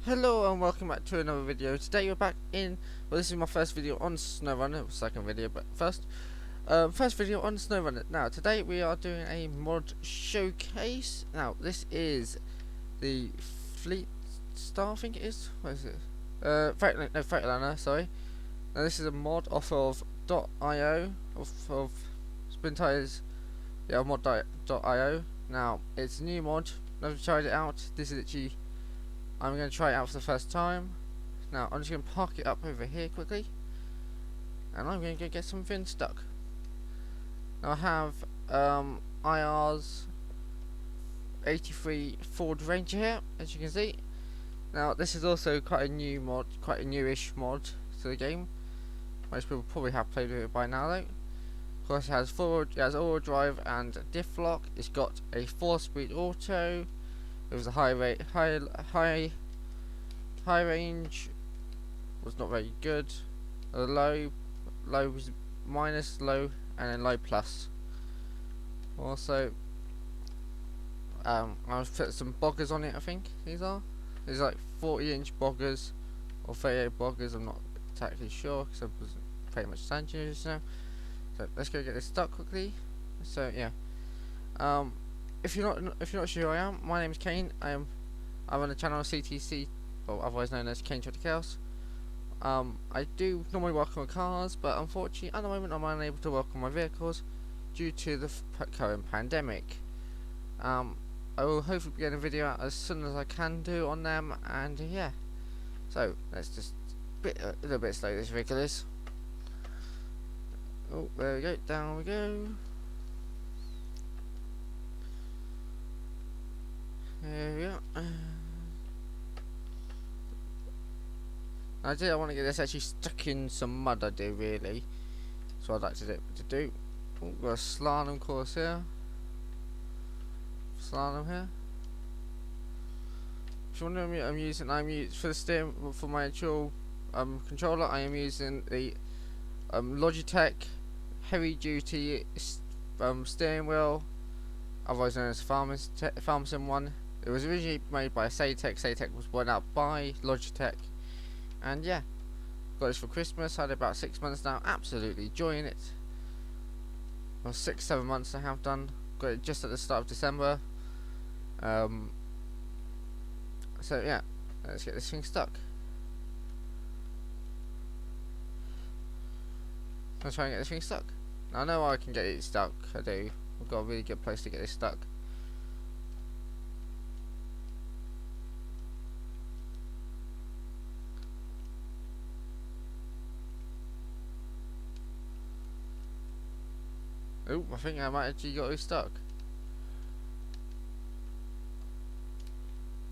Hello and welcome back to another video. Today we're back in, well, this is my first video on SnowRunner, second video, but first video on SnowRunner. Now today we are doing a mod showcase. Now this is the Fleet Star, I think it is. What is it? Freightliner, sorry. Now this is a mod off of .io, of Spin Tires, yeah, mod.io. Now it's a new mod. I've tried it out. This is actually, I'm going to try it out for the first time. Now I'm just going to park it up over here quickly, and I'm going to go get something stuck. Now I have IR's 83 Ford Ranger here, as you can see. Now this is also quite a new mod, quite a newish mod to the game. Most people probably have played with it by now though. Of course it has all-wheel drive and diff lock. It's got a 4-speed auto. It was a high range, was not very good. A low was minus, low, and then low plus. Also, I've put some boggers on it. I think these are like 40-inch boggers or 38 boggers. I'm not exactly sure because I was pretty much standing just now. So let's go get this stuck quickly. So yeah. If you're not sure who I am, my name is Kane. I run the channel CTC, or otherwise known as Kane Track Chaos. I do normally work on cars, but unfortunately at the moment I'm unable to work on my vehicles due to the current pandemic. I will hopefully be getting a video out as soon as I can do on them, and yeah. So let's just a little bit slow this vehicle is. Oh, there we go, down we go. There we are. I want to get this actually stuck in some mud. I do really. So I'd like to do. Oh, we've got a slalom course here. Slalom here. If you wonder what I'm using for the steering for my actual controller. I am using the Logitech heavy duty steering wheel, otherwise known as Farmington one. It was originally made by Satec. Satec was bought out by Logitech, and yeah, got this for Christmas. Had it about 6 months now. Absolutely enjoying it. Well, 6-7 months I have done. Got it just at the start of December. So yeah, let's get this thing stuck. Let's try and get this thing stuck. Now, I know I can get it stuck. I do. I've got a really good place to get this stuck. Oh, I think I might actually got it stuck.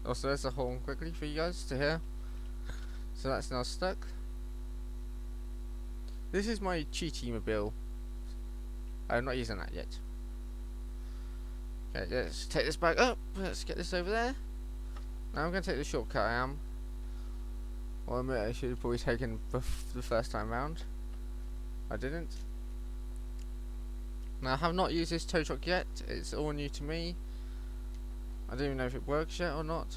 Also, there's a horn quickly for you guys to hear. So that's now stuck. This is my cheaty mobile. I'm not using that yet. Okay, let's take this back up. Let's get this over there. Now I'm going to take the shortcut. Well, I admit I should have probably taken the first time round. I didn't. Now I have not used this tow truck yet. It's all new to me. I don't even know if it works yet or not.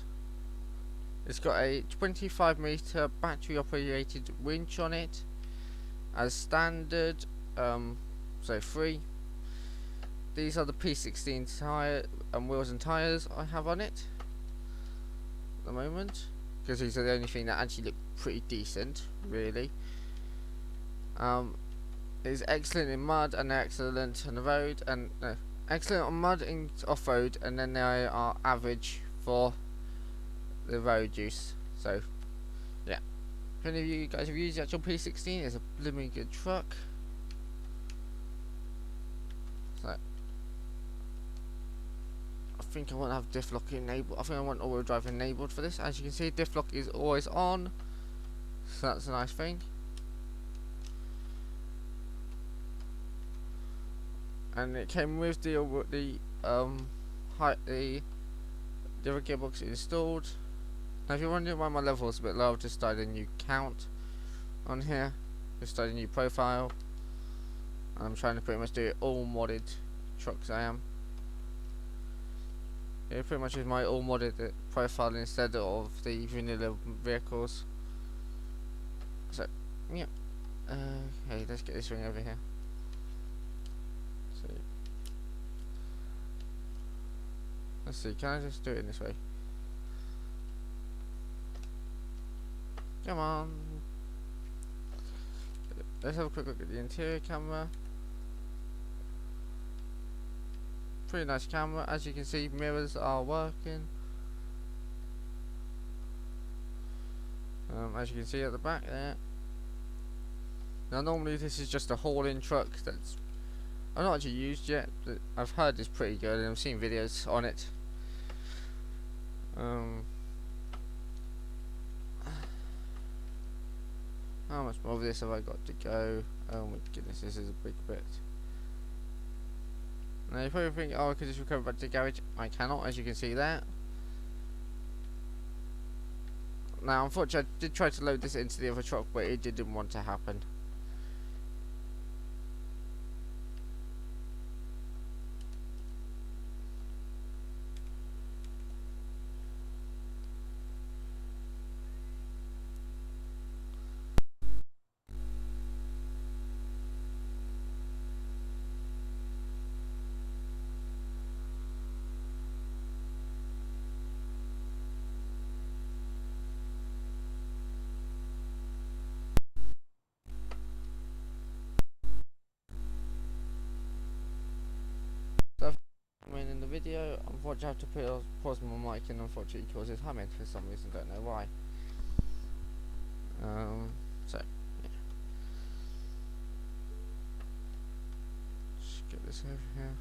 It's got a 25-meter battery operated winch on it as standard, so free. These are the P16 tire wheels and tires I have on it at the moment, because these are the only thing that actually look pretty decent, really. Is excellent in mud and they're excellent on the road, and excellent on mud and off-road, and then they are average for the road use. So yeah, if any of you guys have used the actual P16, it's a blooming good truck. So I think I want to have diff lock enabled. I think I want all-wheel drive enabled for this. As you can see, diff lock is always on, so that's a nice thing. And it came with the other gearbox installed. Now if you're wondering why my level is a bit low, I've just started a new count on here. Just started a new profile. I'm trying to pretty much do it all modded trucks I am. It pretty much is my all modded profile instead of the vanilla vehicles. So, yeah. Okay, let's get this ring over here. So, let's see, can I just do it in this way? Come on. Let's have a quick look at the interior camera. Pretty nice camera. As you can see, mirrors are working. As you can see at the back there. Now normally this is just a haul-in truck that's I've not actually used yet, but I've heard it's pretty good and I've seen videos on it. How much more of this have I got to go? Oh my goodness, this is a big bit. Now you probably think, oh, I could just recover back to the garage. I cannot, as you can see there. Now unfortunately I did try to load this into the other truck, but it didn't want to happen. So in the video, unfortunately I have to pause my mic and unfortunately it causes humming for some reason, don't know why. So yeah. Just get this over here.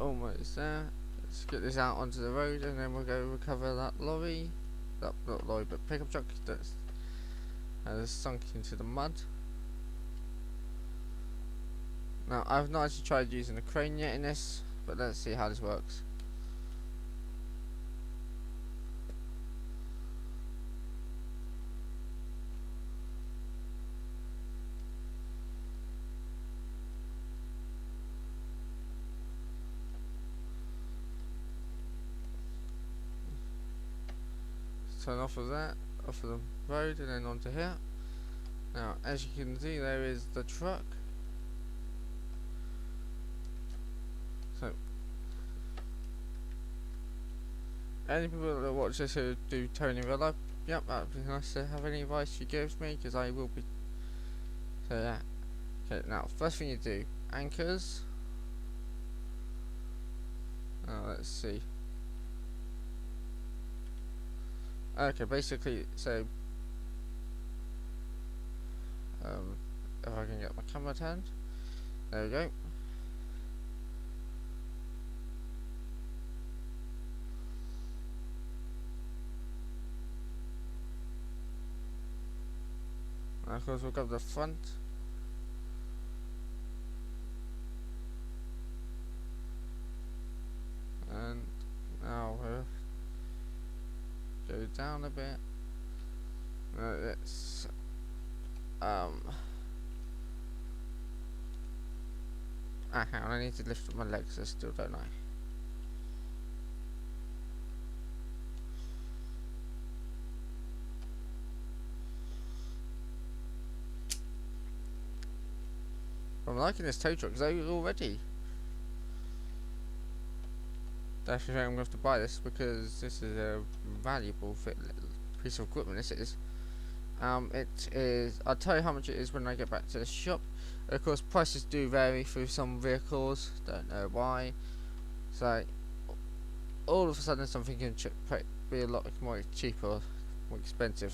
Almost there. Let's get this out onto the road and then we'll go recover that lorry. Not lorry, but pickup truck that has sunk into the mud. Now I've not actually tried using a crane yet in this, but let's see how this works. Turn off of that, off of the road and then onto here. Now as you can see there is the truck. So any people that watch this who do towing in real life, yep, that'd be nice to have any advice you gives me, because I will be. So yeah. Okay, now first thing you do, anchors. Let's see. Okay, basically, so if I can get my camera turned, there we go. And of course we'll go to the front. And now we'll go down a bit. Let's hang on, I need to lift up my legs still, don't I? I'm liking this tow truck already. Definitely I'm going to have to buy this because this is a valuable piece of equipment. This is. It is. I'll tell you how much it is when I get back to the shop. Of course, prices do vary for some vehicles. Don't know why. So, all of a sudden, something can be a lot more cheaper, more expensive.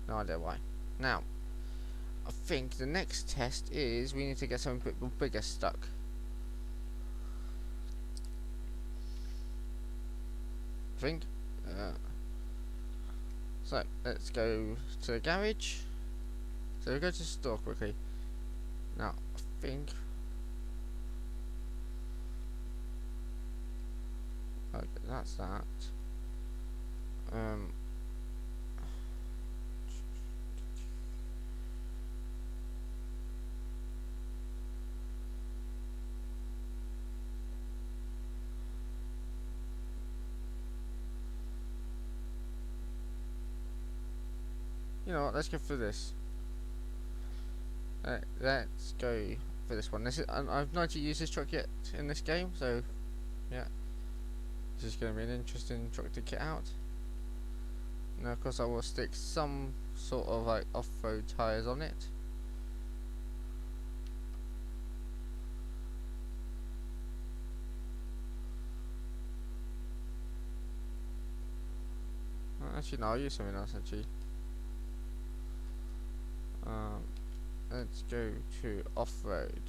No idea why. Now, I think the next test is we need to get something a bit bigger stuck. I think. So let's go to the garage. So we go to store quickly. Now I think. Okay, that's that. You know what? Let's go for this. Let's go for this one. I've not actually used this truck yet in this game, so yeah, this is going to be an interesting truck to get out. Now, of course, I will stick some sort of like off-road tires on it. Actually, no, I'll use something else actually. Let's go to off-road.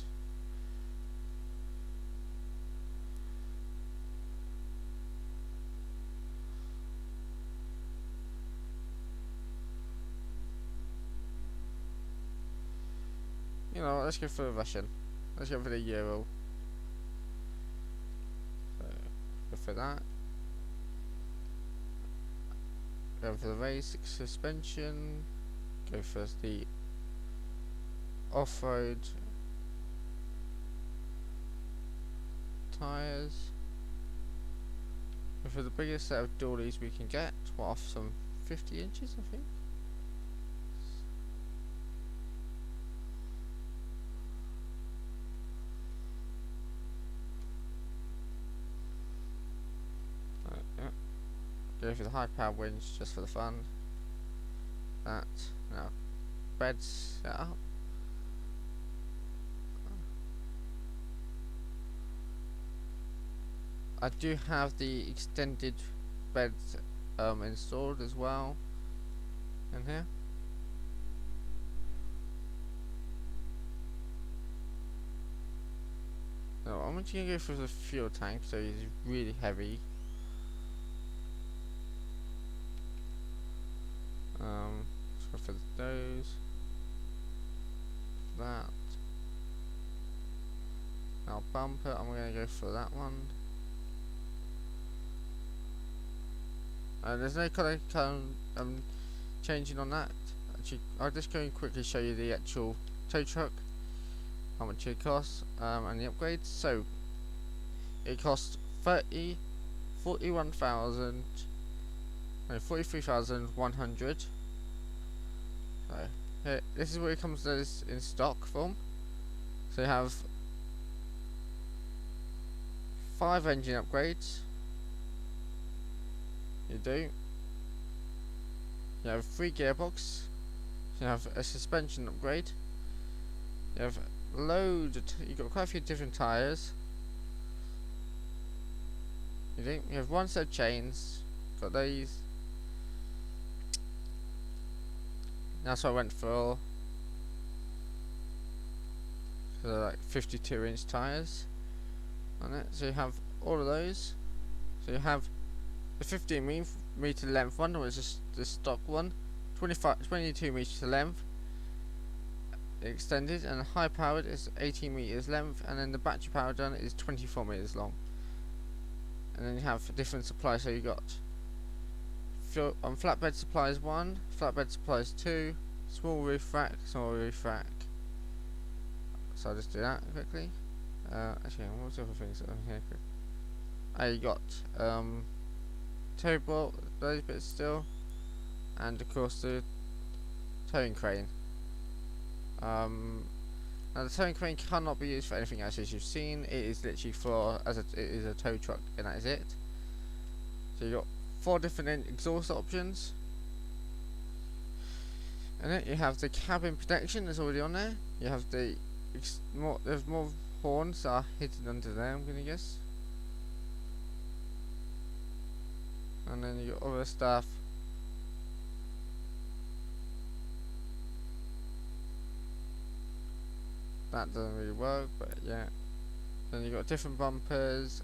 You know, let's go for the Russian. Let's go for the Euro. So, go for that. Go for the race suspension. Go for the off-road tyres. Go for the biggest set of dollies we can get. What, off some 50 inches, I think. Go for the high power winch just for the fun. That. Now, beds set up. I do have the extended beds installed as well in here. Now, I'm just going to go for the fuel tank, so it's really heavy. Let's go for those. That. Now bumper, I'm going to go for that one. There's no colour changing on that. Actually, I'll just go and quickly show you the actual tow truck, how much it costs, and the upgrades. So it costs 43,100. So here, this is where it comes in stock form. So you have 5 engine upgrades. You do. You have 3 gearbox. You have a suspension upgrade. You have you've got quite a few different tyres. You do. You have 1 set of chains. Got these. That's what I went for. So they're like 52-inch tyres on it. So you have all of those. So you have the 15 meter length one, which is the stock one, 22 meters length extended, and high powered is 18 meters length, and then the battery powered one is 24 meters long. And then you have different supplies. So you got flatbed supplies 1, flatbed supplies 2, small roof rack, small roof rack. So I'll just do that quickly. Actually, what was the other things on here? You got tow bolt, those bits still, and of course the towing crane. Now the towing crane cannot be used for anything else, as you've seen. It is literally it is a tow truck, and that is it. So you got 4 different exhaust options, and then you have the cabin protection that's already on there. You have the there's more horns that are hidden under there, I'm gonna guess. And then you got other stuff. That doesn't really work, but yeah. Then you got different bumpers,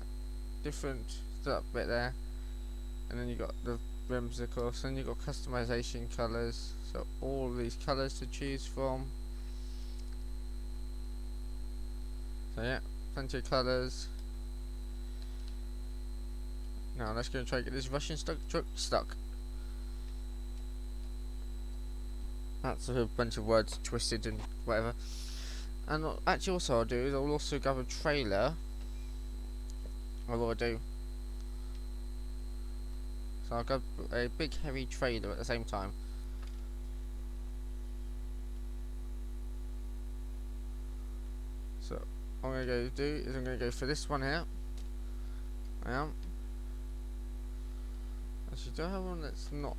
different stuff bit there. and then you got the rims, of course, and you got customization colours, so all of these colours to choose from. So yeah, plenty of colours. Now let's go and try to get this Russian truck stuck. That's a bunch of words twisted and whatever. And actually, also I'll do is I'll also grab a trailer. I will do. So I'll grab a big heavy trailer at the same time. So what I'm gonna do is I'm gonna go for this one here. I am. Actually, do I have one that's not?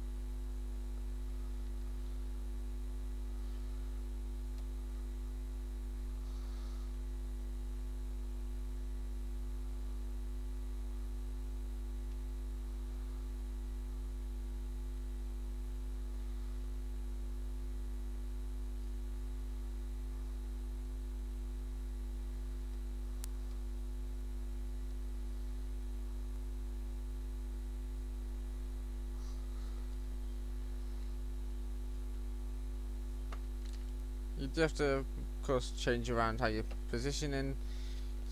You do have to, of course, change around how you're positioning.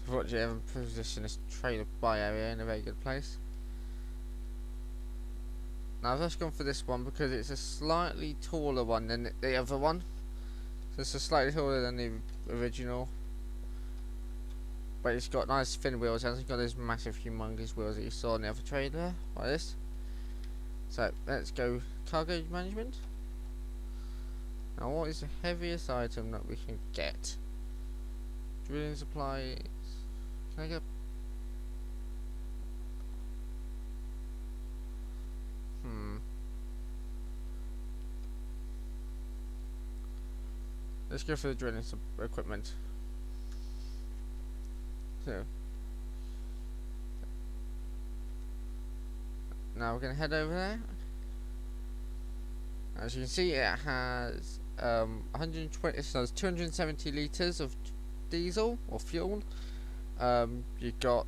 Fortunately, I haven't positioned this trailer by area in a very good place. Now I've just gone for this one because it's a slightly taller one than the other one. So it's a slightly taller than the original. But it's got nice thin wheels, it hasn't got those massive humongous wheels that you saw in the other trailer, like this. So let's go cargo management. Now what is the heaviest item that we can get? Drilling supplies. Can I get... Let's go for the drilling equipment. So now we're gonna head over there. As you can see, it has 120. So there's 270 liters of diesel or fuel. You got,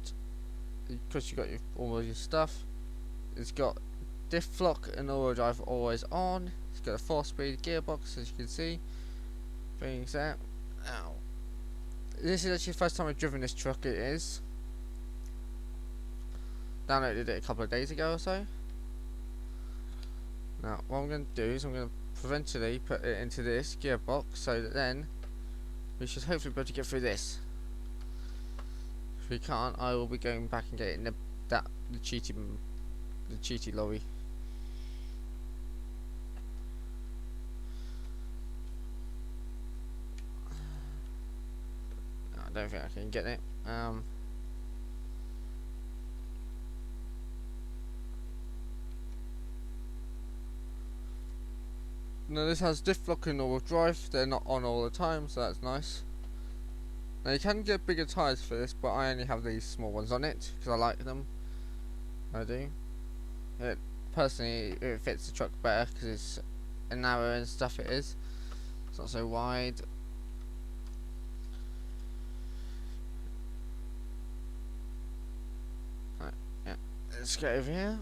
because you got all your stuff. It's got diff lock and all-wheel drive always on. It's got a 4-speed gearbox, as you can see. Things out. Ow. This is actually the first time I've driven this truck. It is. Downloaded it a couple of days ago or so. Now what I'm going to do is I'm going to provisionally put it into this gearbox so that then we should hopefully be able to get through this. If we can't, I will be going back and getting the cheaty lorry. No, I don't think I can get it. No, this has diff lock and all-wheel drive. They're not on all the time, so that's nice. Now you can get bigger tyres for this, but I only have these small ones on it because I like them. I do. Personally, it fits the truck better because it's narrow and stuff. It is. It's not so wide. Right, yeah. Let's get over here.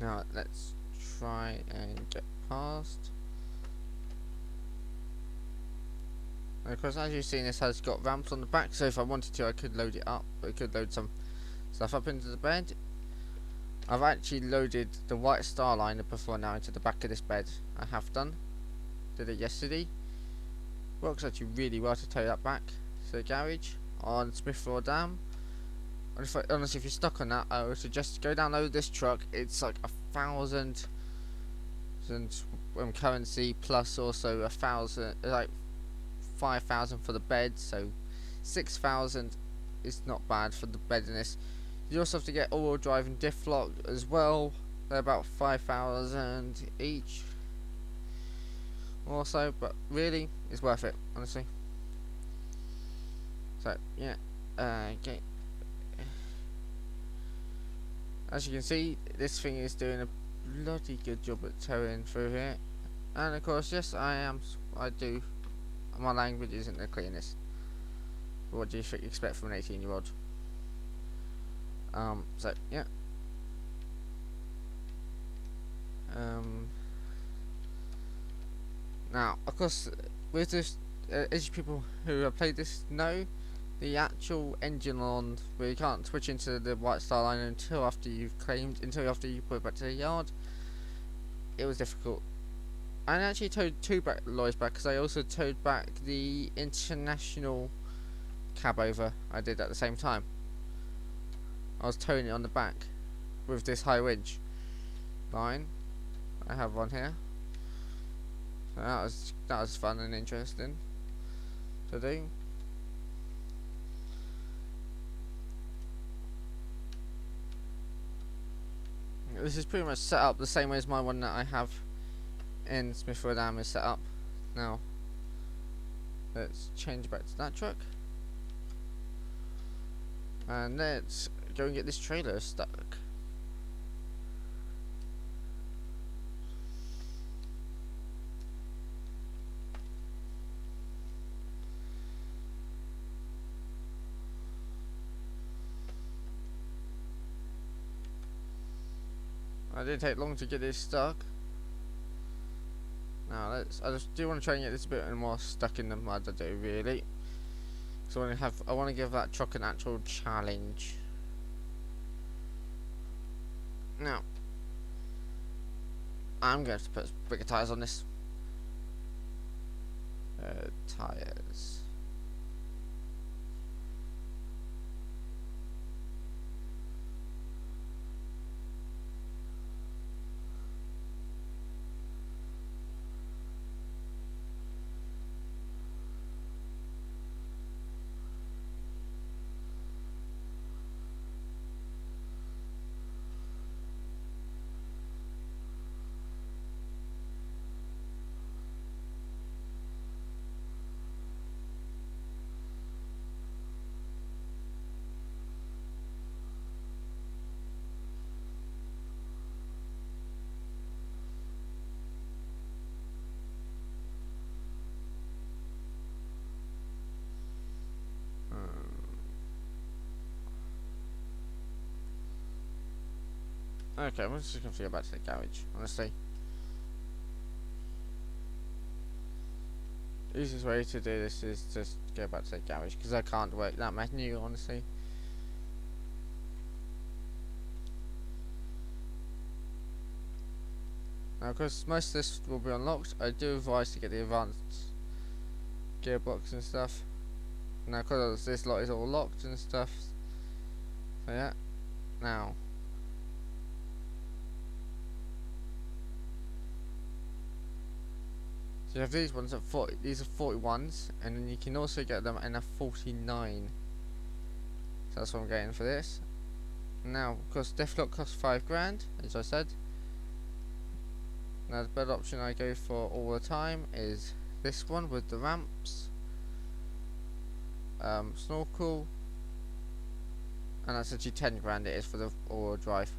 Now let's try and get past. And of course, as you've seen, this has got ramps on the back, so if I wanted to I could load it up. I could load some stuff up into the bed. I've actually loaded the white Starliner before now into the back of this bed. I have done. Did it yesterday. Works actually really well to tow that back to the garage on Smithfield Dam. And honestly, if you're stuck on that, I would suggest go download this truck. It's like 1,000 currency plus also 1,000, like 5,000 for the bed, so 6,000 is not bad for the bed in this. You also have to get all-wheel drive and diff lock as well. They're about 5,000 each, also, but really, it's worth it, honestly. So yeah, okay. As you can see, this thing is doing a bloody good job at towing through here. And of course, yes, I do. My language isn't the cleanest. What do you expect from an 18-year-old? So yeah. Now, of course, with this, as people who have played this know, the actual engine on where you can't switch into the white StarLiner until after you've claimed, until after you put it back to the yard. It was difficult. I actually towed two lorries back because I also towed back the international cab over. I did at the same time. I was towing it on the back with this high winch line. I have one here. So that was fun and interesting to do. This is pretty much set up the same way as my one that I have in Smithfield Dam is set up. Now, let's change back to that truck. And let's go and get this trailer stuck. I didn't take long to get this stuck. Now I just do want to try and get this a bit more stuck in the mud. I do really. So I want to give that truck an actual challenge. Now, I'm going to put bigger tires on this. Tires. Okay, I'm just gonna go back to the garage, honestly. The easiest way to do this is just go back to the garage because I can't work that menu, honestly. Now, because most of this will be unlocked, I do advise to get the advanced gearbox and stuff. Now, because this lot is all locked and stuff. So yeah. Now. So you have these ones at 40. These are 41s, and then you can also get them in a 49. So that's what I'm getting for this. Now, of course, Deathlock costs £5 as I said. Now, the better option I go for all the time is this one with the ramps, snorkel, and that's actually £10 it is for the all-wheel drive.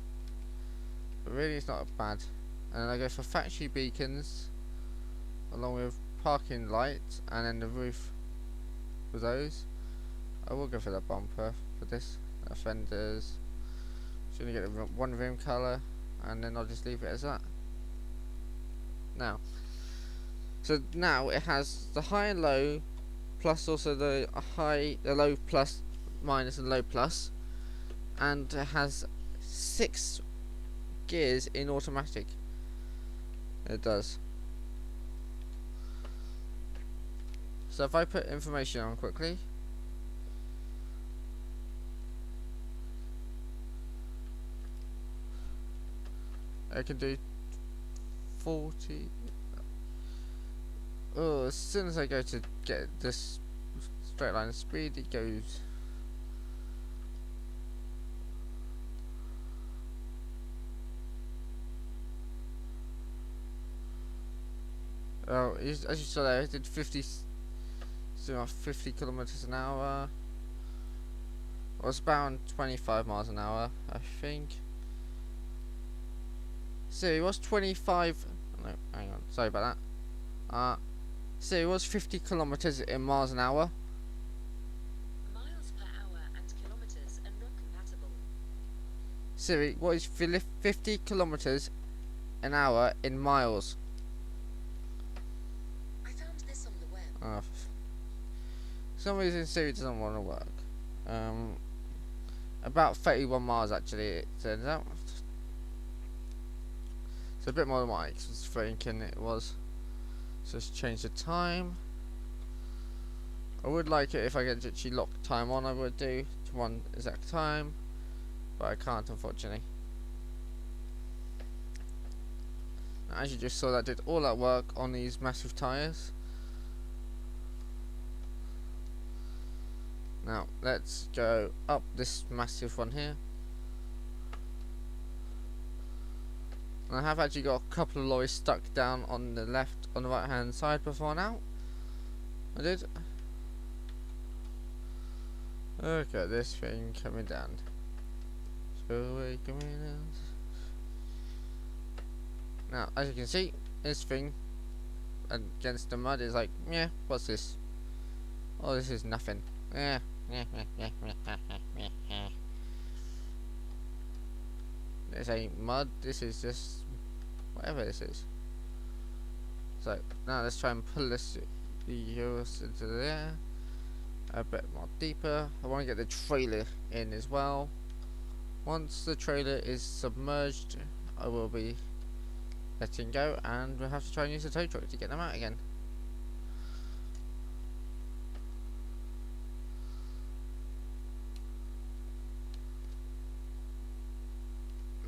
But really, it's not bad. And then I go for factory beacons, along with parking lights, and then the roof for those. I will go for the bumper for this. Fenders. Just gonna get one rim colour, and then I'll just leave it as that. Now, so now it has the high and low, plus also the low plus, minus and low plus, and it has 6 gears in automatic. It does. So if I put information on quickly, I can do 40. Oh, as soon as I go to get this straight line of speed, it goes. Oh, as you saw there, it did 50 kilometers an hour. Well, it's about 25 miles an hour, I think. So it was 25. No, hang on. Sorry about that. So it was 50 kilometers in miles an hour. Miles per hour and kilometers are not compatible. Siri, what is 50 kilometers an hour in miles? I found this on the web. Oh, for some reason Siri doesn't want to work. About 31 miles actually, it turns out. It's a bit more than what I was thinking it was. So let's change the time. I would like it if I could actually lock time on, I would do to one exact time. But I can't, unfortunately. Now, as you just saw, that did all that work on these massive tyres. Now, let's go up this massive one here. And I have actually got a couple of lorries stuck down on the right hand side before now. I did. Look at this thing coming down. So we're coming down. Now, as you can see, this thing against the mud is like, yeah, what's this? Oh, this is nothing. Yeah. This ain't mud, this is just whatever this is. So now let's try and pull this the Eurus into there a bit more deeper. I want to get the trailer in as well. Once the trailer is submerged, I will be letting go, and we'll have to try and use the tow truck to get them out again.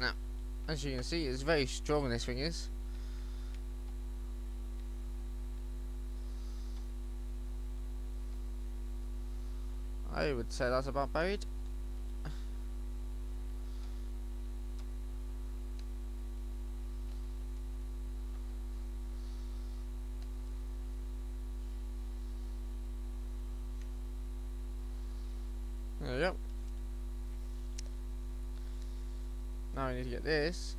Now, as you can see, it's very strong, this thing is. I would say that's about buried. There we go. Now we need to get this.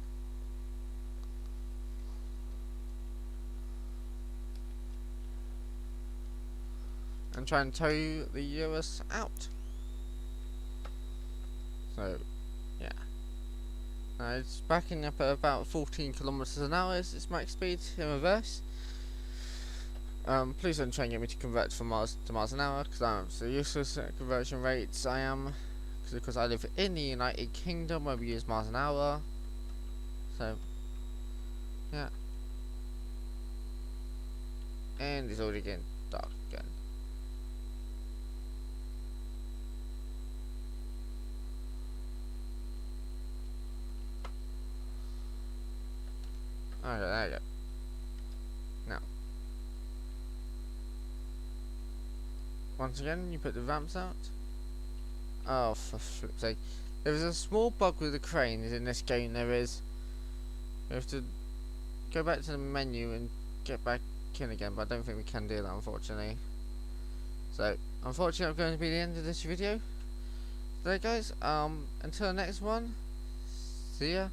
And try and tow the Eurus out. So, yeah. It's backing up at about 14 kilometers an hour. Is its max speed in reverse. Please don't try and get me to convert from miles to miles an hour, because I'm so useless at conversion rates. I am, because I live in the United Kingdom where we use miles an hour. So, yeah. And it's already getting dark again. Okay, there you go. Now, once again, you put the ramps out. Oh, for flip's sake. There is a small bug with the cranes in this game, there is. We have to go back to the menu and get back in again, but I don't think we can do that, unfortunately. So, unfortunately, I'm going to be the end of this video. So, guys, until the next one, see ya.